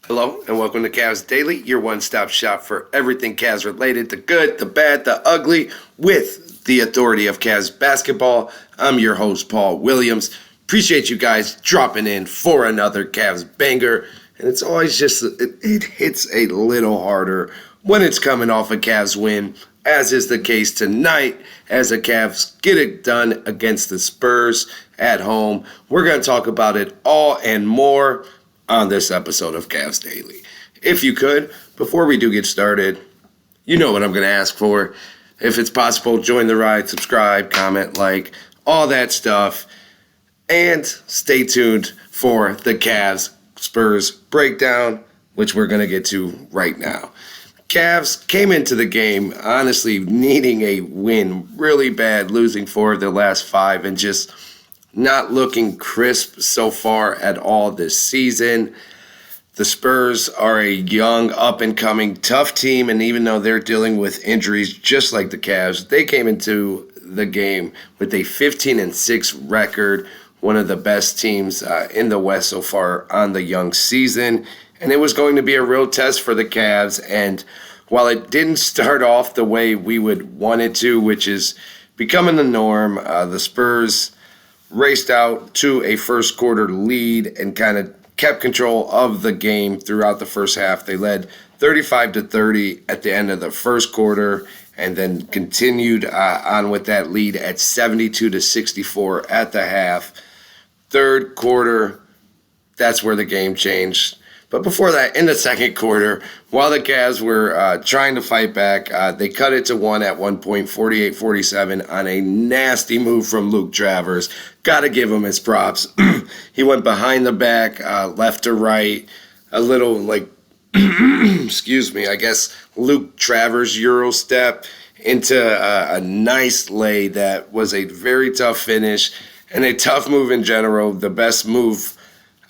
Hello and welcome to Cavs Daily, your one-stop shop for everything Cavs related, the good, the bad, the ugly, with the authority of Cavs basketball. I'm your host, Paul Williams. Appreciate you guys dropping in for another Cavs banger. And it's always just, it hits a little harder when it's coming off a Cavs win, as is the case tonight, as the Cavs get it done against the Spurs at home. We're going to talk about it all and more on this episode of Cavs Daily. If you could, before we do get started, you know what I'm going to ask for. If it's possible, join the ride, subscribe, comment, like, all that stuff. And stay tuned for the Cavs Spurs breakdown, which we're going to get to right now. Cavs came into the game honestly needing a win really bad, losing 4 of their last 5 and just not looking crisp so far at all this season. The Spurs are a young, up-and-coming, tough team, and even though they're dealing with injuries just like the Cavs, they came into the game with a 15-6 record, one of the best teams in the West so far on the young season, and it was going to be a real test for the Cavs. And while it didn't start off the way we would want it to, which is becoming the norm, the Spurs raced out to a first quarter lead and kind of kept control of the game throughout the first half. They led 35-30 at the end of the first quarter and then continued on with that lead at 72-64 at the half. Third quarter, that's where the game changed. But before that, in the second quarter, while the Cavs were trying to fight back, they cut it to 1 at one point, 48-47, on a nasty move from Luke Travers. Got to give him his props. He went behind the back, left to right, a little like, excuse me, I guess Luke Travers Euro step into a nice lay that was a very tough finish and a tough move in general. The best move,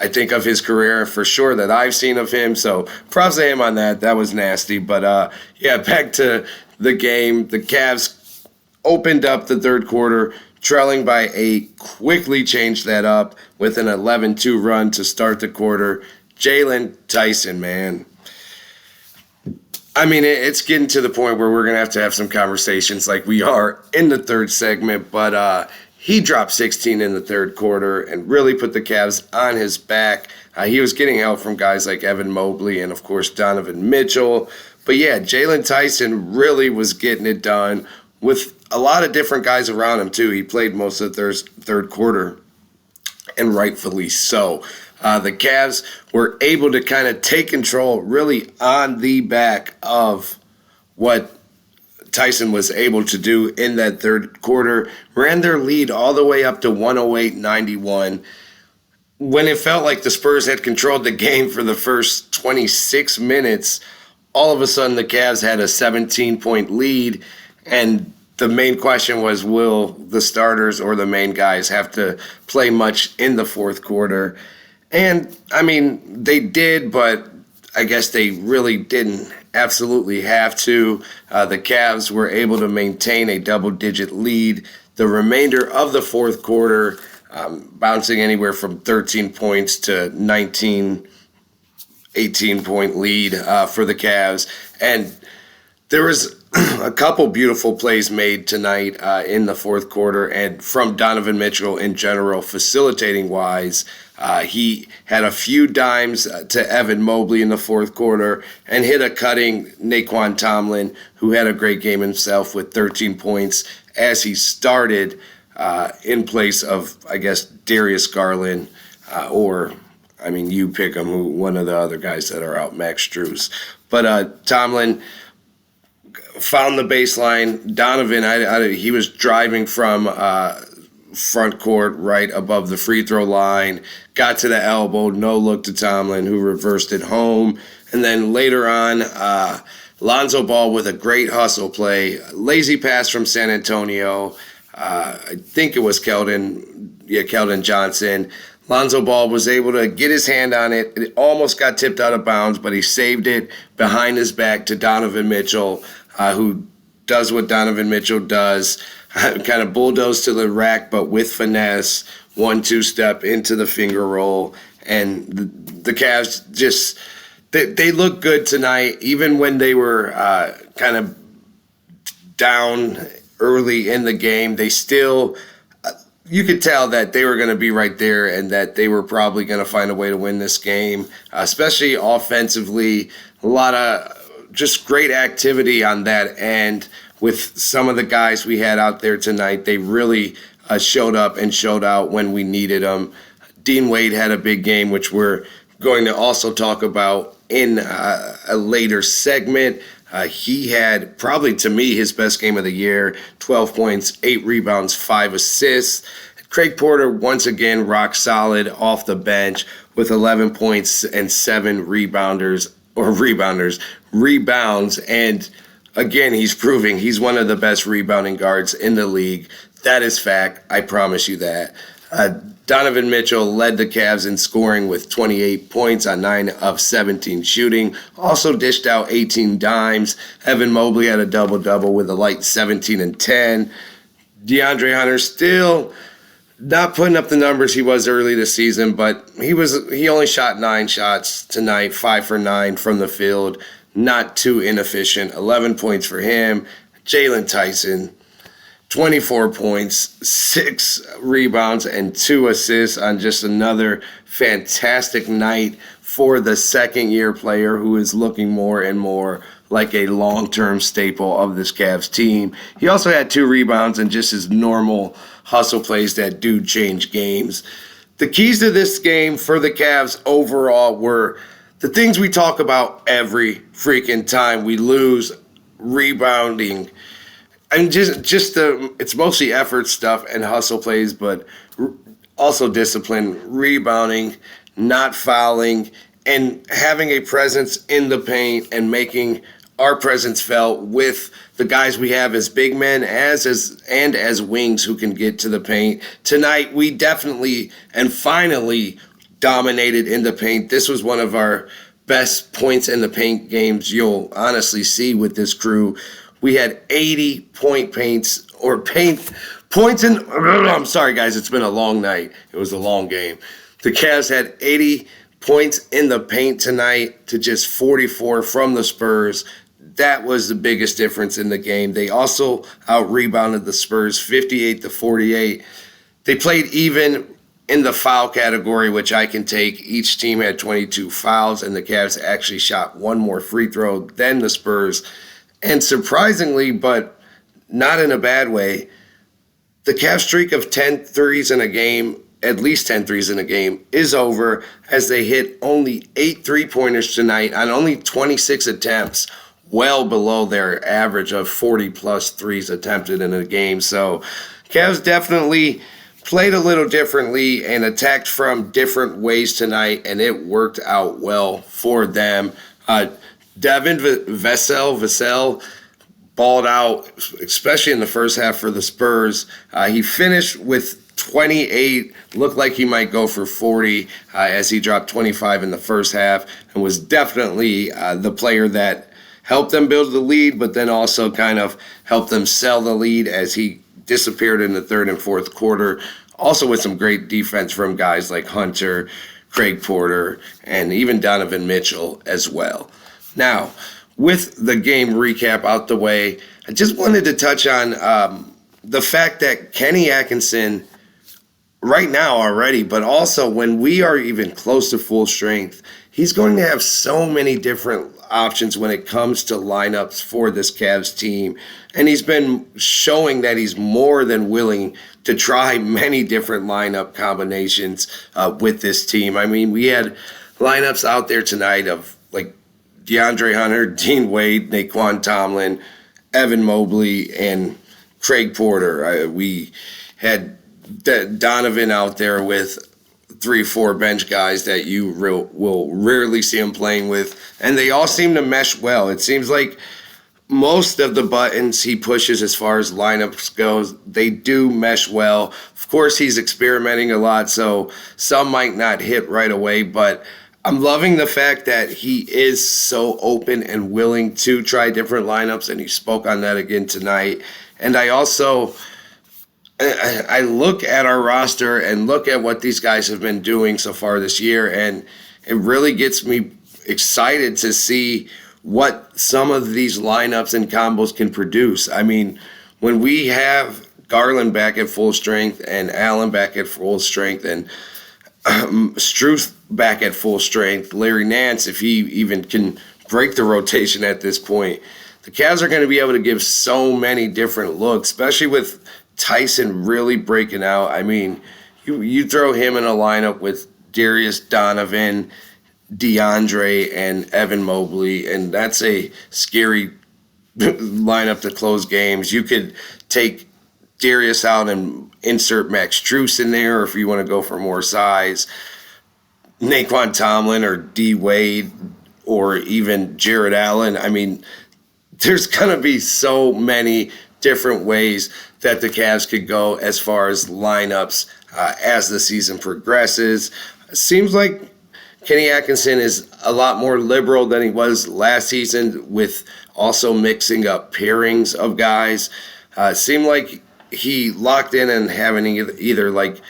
I think, of his career for sure that I've seen of him. So props to him on that. That was nasty. But back to the game. The Cavs opened up the third quarter, trailing by 8, quickly changed that up with an 11-2 run to start the quarter. Jalen Tyson, man. I mean, it's getting to the point where we're going to have some conversations like we are in the third segment. But he dropped 16 in the third quarter and really put the Cavs on his back. He was getting help from guys like Evan Mobley and, of course, Donovan Mitchell. But, yeah, Jalen Tyson really was getting it done with a lot of different guys around him, too. He played most of the third quarter, and rightfully so. The Cavs were able to kind of take control really on the back of what Tyson was able to do in that third quarter, ran their lead all the way up to 108-91. When it felt like the Spurs had controlled the game for the first 26 minutes, all of a sudden the Cavs had a 17-point lead, and the main question was, will the starters or the main guys have to play much in the fourth quarter? And, I mean, they did, but I guess they really didn't absolutely have to. The Cavs were able to maintain a double-digit lead the remainder of the fourth quarter, bouncing anywhere from 13 points to 19, 18-point lead for the Cavs. And there was a couple beautiful plays made tonight in the fourth quarter, and from Donovan Mitchell in general, facilitating-wise. He had a few dimes to Evan Mobley in the fourth quarter and hit a cutting Naquan Tomlin, who had a great game himself with 13 points as he started in place of, I guess, Darius Garland you pick him, one of the other guys that are out, Max Strus. But Tomlin found the baseline. Donovan, he was driving from front court right above the free throw line, got to the elbow, no look to Tomlin, who reversed it home. And then later on, Lonzo Ball with a great hustle play, lazy pass from San Antonio. I think it was Keldon Johnson. Lonzo Ball was able to get his hand on it. It almost got tipped out of bounds, but he saved it behind his back to Donovan Mitchell, who does what Donovan Mitchell does, kind of bulldoze to the rack, but with finesse, 1-2 step into the finger roll. And the Cavs just they look good tonight, even when they were kind of down early in the game. They still, you could tell that they were going to be right there and that they were probably going to find a way to win this game, especially offensively. A lot of just great activity on that end with some of the guys we had out there tonight. They really showed up and showed out when we needed them. Dean Wade had a big game, which we're going to also talk about in a later segment. He had probably, to me, his best game of the year. 12 points, 8 rebounds, 5 assists. Craig Porter, once again, rock solid off the bench with 11 points and 7 rebounds. And again, he's proving he's one of the best rebounding guards in the league. That is fact. I promise you that. Donovan Mitchell led the Cavs in scoring with 28 points on 9 of 17 shooting. Also dished out 18 dimes. Evan Mobley had a double-double with a light 17 and 10. DeAndre Hunter still not putting up the numbers he was early this season, but he only shot 9 shots tonight, 5 for 9 from the field. Not too inefficient. 11 points for him. Jalen Tyson, 24 points, 6 rebounds, and 2 assists on just another fantastic night for the second-year player who is looking more and more like a long-term staple of this Cavs team. He also had 2 rebounds and just his normal hustle plays that do change games. The keys to this game for the Cavs overall were the things we talk about every freaking time we lose: rebounding. And it's mostly effort stuff and hustle plays, but also discipline, rebounding, not fouling, and having a presence in the paint and making our presence felt with the guys we have as big men and as wings who can get to the paint. Tonight, we definitely and finally dominated in the paint. This was one of our best points in the paint games you'll honestly see with this crew. We had 80 points in. I'm sorry, guys. It's been a long night. It was a long game. The Cavs had 80 points in the paint tonight to just 44 from the Spurs. That was the biggest difference in the game. They also out-rebounded the Spurs 58-48. They played even in the foul category, which I can take. Each team had 22 fouls, and the Cavs actually shot 1 more free throw than the Spurs. And surprisingly, but not in a bad way, the Cavs streak of 10 threes in a game, at least 10 threes in a game, is over as they hit only 8 3-pointers tonight on only 26 attempts, well below their average of 40-plus threes attempted in a game. So Cavs definitely played a little differently and attacked from different ways tonight, and it worked out well for them. Devin Vassell balled out, especially in the first half for the Spurs. He finished with 28, looked like he might go for 40 as he dropped 25 in the first half, and was definitely the player that helped them build the lead, but then also kind of helped them sell the lead as he disappeared in the third and fourth quarter. Also with some great defense from guys like Hunter, Craig Porter, and even Donovan Mitchell as well. Now, with the game recap out the way, I just wanted to touch on the fact that Kenny Atkinson, right now already, but also when we are even close to full strength, he's going to have so many different options when it comes to lineups for this Cavs team. And he's been showing that he's more than willing to try many different lineup combinations with this team. I mean, we had lineups out there tonight of like DeAndre Hunter, Dean Wade, Naquan Tomlin, Evan Mobley, and Craig Porter. We had Donovan out there with 3-4 bench guys that you will rarely see him playing with, and they all seem to mesh well. It seems like most of the buttons he pushes as far as lineups goes, they do mesh well. Of course, he's experimenting a lot, so some might not hit right away, but I'm loving the fact that he is so open and willing to try different lineups, and he spoke on that again tonight. And I look at our roster and look at what these guys have been doing so far this year, and it really gets me excited to see what some of these lineups and combos can produce. I mean, when we have Garland back at full strength and Allen back at full strength and Struth back at full strength, Larry Nance, if he even can break the rotation at this point, the Cavs are going to be able to give so many different looks, especially with Tyson really breaking out. I mean, you throw him in a lineup with Darius Donovan, DeAndre, and Evan Mobley, and that's a scary lineup to close games. You could take Darius out and insert Max Strus in there, or if you want to go for more size, Naquan Tomlin or D Wade or even Jared Allen. I mean, there's going to be so many different ways that the Cavs could go as far as lineups as the season progresses. It seems like Kenny Atkinson is a lot more liberal than he was last season, with also mixing up pairings of guys. It seemed like he locked in and having either like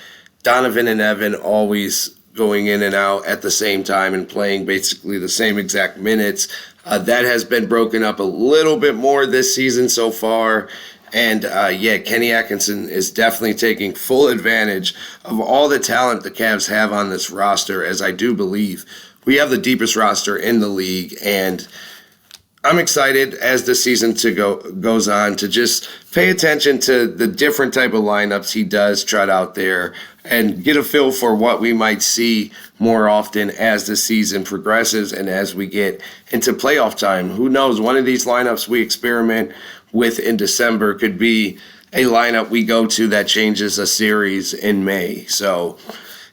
Donovan and Evan always going in and out at the same time and playing basically the same exact minutes. That has been broken up a little bit more this season so far. And Kenny Atkinson is definitely taking full advantage of all the talent the Cavs have on this roster, as I do believe we have the deepest roster in the league. And I'm excited as the season goes on to just pay attention to the different type of lineups he does trot out there and get a feel for what we might see more often as the season progresses and as we get into playoff time. Who knows? One of these lineups we experiment with in December could be a lineup we go to that changes a series in May. So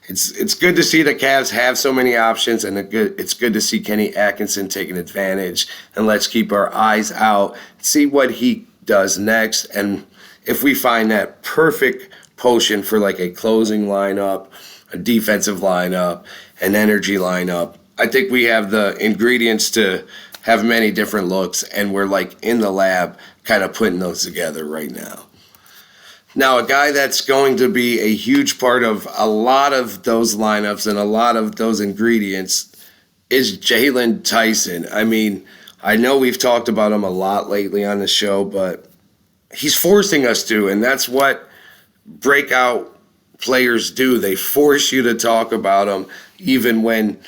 it's good to see the Cavs have so many options, and it's good to see Kenny Atkinson taking advantage. And let's keep our eyes out, see what he does next, and if we find that perfect potion for like a closing lineup, a defensive lineup, an energy lineup, I think we have the ingredients to have many different looks, and we're like in the lab kind of putting those together right now. Now, a guy that's going to be a huge part of a lot of those lineups and a lot of those ingredients is Jalen Tyson. I mean, I know we've talked about him a lot lately on the show, but he's forcing us to, and that's what breakout players do. They force you to talk about them, even when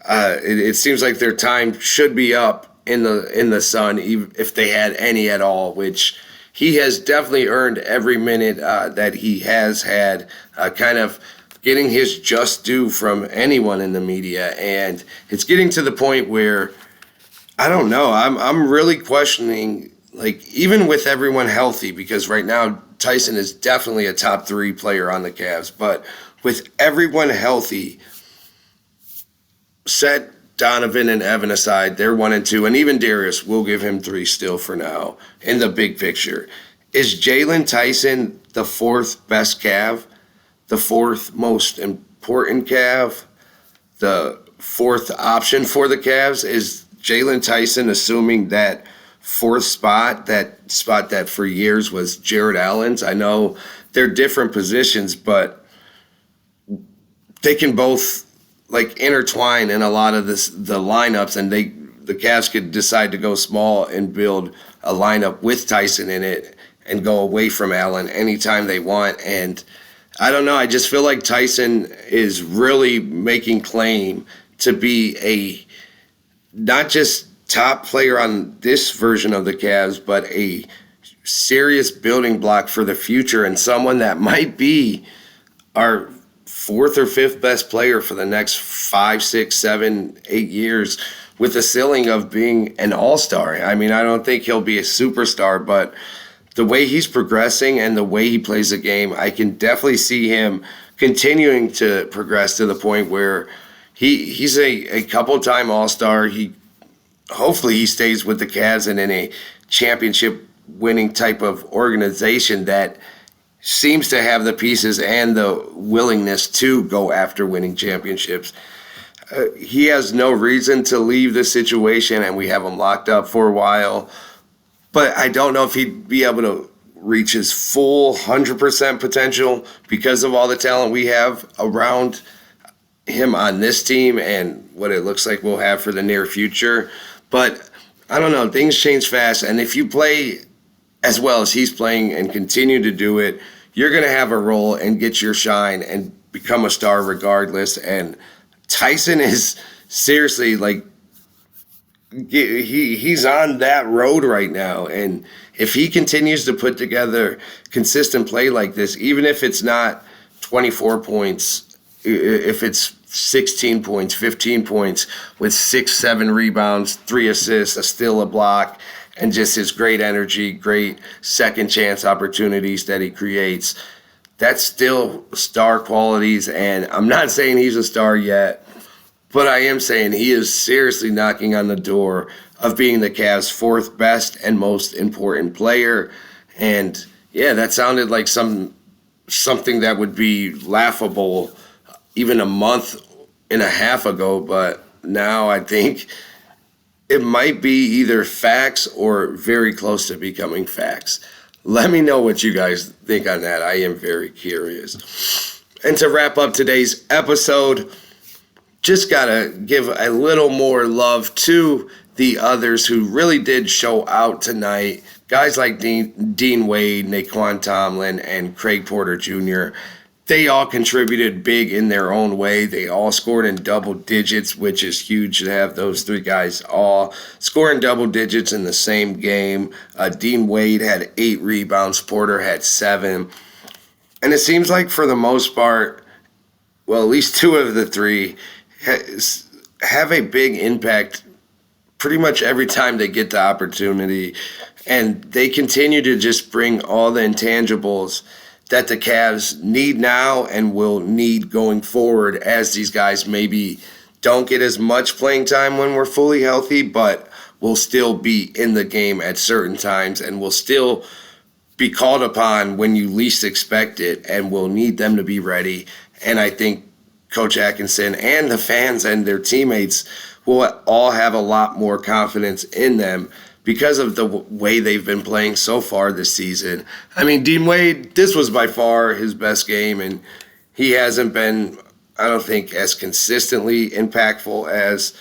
it seems like their time should be up in the sun, even if they had any at all, which he has definitely earned every minute that he has had, kind of getting his just due from anyone in the media. And it's getting to the point where, I don't know, I'm really questioning, like, even with everyone healthy, because right now Tyson is definitely a top 3 player on the Cavs, but with everyone healthy, set Donovan and Evan aside, they're 1 and 2, and even Darius, we'll give him 3 still for now. In the big picture, is Jalen Tyson the 4th best Cav, the 4th most important Cav, the 4th option for the Cavs? Is Jalen Tyson assuming that 4th spot, that spot that for years was Jared Allen's? I know they're different positions, but they can both like intertwine in a lot of the lineups, and the Cavs could decide to go small and build a lineup with Tyson in it and go away from Allen anytime they want. And I don't know, I just feel like Tyson is really making claim to be a not just top player on this version of the Cavs, but a serious building block for the future, and someone that might be our 4th or 5th best player for the next 5, 6, 7, 8 years, with a ceiling of being an all-star. I mean, I don't think he'll be a superstar, but the way he's progressing and the way he plays the game, I can definitely see him continuing to progress to the point where he's a couple-time all-star. Hopefully he stays with the Cavs and in a championship-winning type of organization that seems to have the pieces and the willingness to go after winning championships. He has no reason to leave the situation, and we have him locked up for a while. But I don't know if he'd be able to reach his full 100% potential because of all the talent we have around him on this team and what it looks like we'll have for the near future. But I don't know. Things change fast. And if you play as well as he's playing and continue to do it, you're going to have a role and get your shine and become a star regardless. And Tyson is seriously like, he's on that road right now. And if he continues to put together consistent play like this, even if it's not 24 points, if it's 16 points, 15 points with 6, 7 rebounds, 3 assists, a steal, a block, and just his great energy, great second chance opportunities that he creates, that's still star qualities. And I'm not saying he's a star yet, but I am saying he is seriously knocking on the door of being the Cavs' 4th best and most important player. And yeah, that sounded like something that would be laughable even a month and a half ago, but now I think it might be either facts or very close to becoming facts. Let me know what you guys think on that. I am very curious. And to wrap up today's episode, just got to give a little more love to the others who really did show out tonight. Guys like Dean Wade, Naquan Tomlin, and Craig Porter Jr., they all contributed big in their own way. They all scored in double digits, which is huge to have those 3 guys all score in double digits in the same game. Dean Wade had 8 rebounds. Porter had 7. And it seems like for the most part, well, at least 2 of the 3 have a big impact pretty much every time they get the opportunity. And they continue to just bring all the intangibles that the Cavs need now and will need going forward, as these guys maybe don't get as much playing time when we're fully healthy, but will still be in the game at certain times and will still be called upon when you least expect it, and will need them to be ready. And I think Coach Atkinson and the fans and their teammates will all have a lot more confidence in them because of the way they've been playing so far this season. I mean, Dean Wade, this was by far his best game, and he hasn't been, I don't think, as consistently impactful as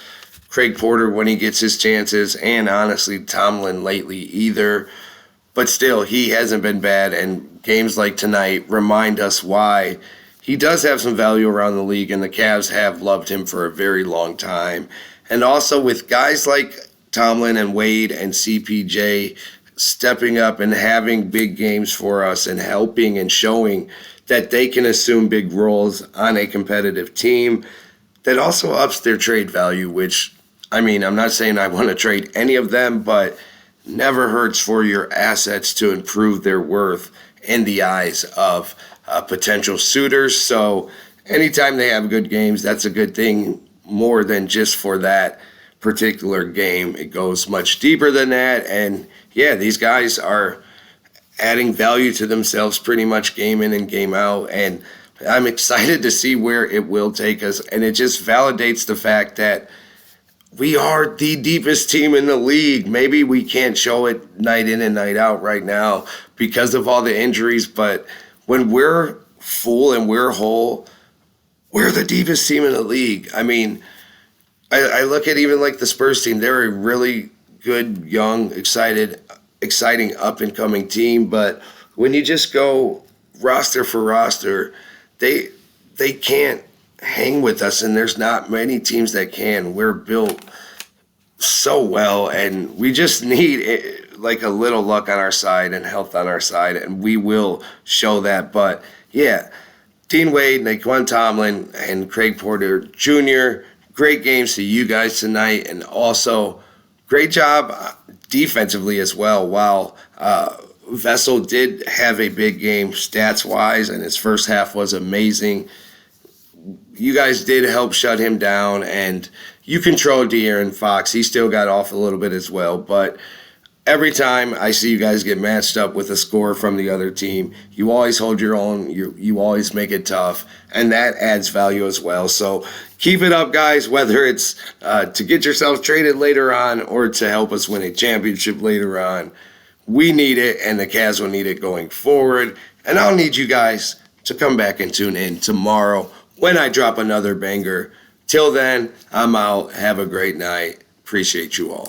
Craig Porter when he gets his chances, and honestly, Tomlin lately either. But still, he hasn't been bad, and games like tonight remind us why he does have some value around the league, and the Cavs have loved him for a very long time. And also with guys like Tomlin and Wade and CPJ stepping up and having big games for us and helping and showing that they can assume big roles on a competitive team, that also ups their trade value, which, I mean, I'm not saying I want to trade any of them, but never hurts for your assets to improve their worth in the eyes of potential suitors. So anytime they have good games, that's a good thing, more than just for that particular game. It goes much deeper than that. And yeah, these guys are adding value to themselves pretty much game in and game out. And I'm excited to see where it will take us. And it just validates the fact that we are the deepest team in the league. Maybe we can't show it night in and night out right now because of all the injuries, but when we're full and we're whole, we're the deepest team in the league. I mean, I look at even like the Spurs team. They're a really good, young, exciting up-and-coming team. But when you just go roster for roster, they can't hang with us, and there's not many teams that can. We're built so well, and we just need like a little luck on our side and health on our side, and we will show that. But yeah, Dean Wade, Naquan Tomlin, and Craig Porter Jr., great games to you guys tonight, and also great job defensively as well. While Vessel did have a big game stats-wise, and his first half was amazing, you guys did help shut him down, and you controlled De'Aaron Fox. He still got off a little bit as well, but every time I see you guys get matched up with a score from the other team, you always hold your own, you always make it tough, and that adds value as well. So keep it up, guys, whether it's to get yourselves traded later on or to help us win a championship later on. We need it, and the Cavs will need it going forward. And I'll need you guys to come back and tune in tomorrow when I drop another banger Till then, I'm out. Have a great night. Appreciate you all.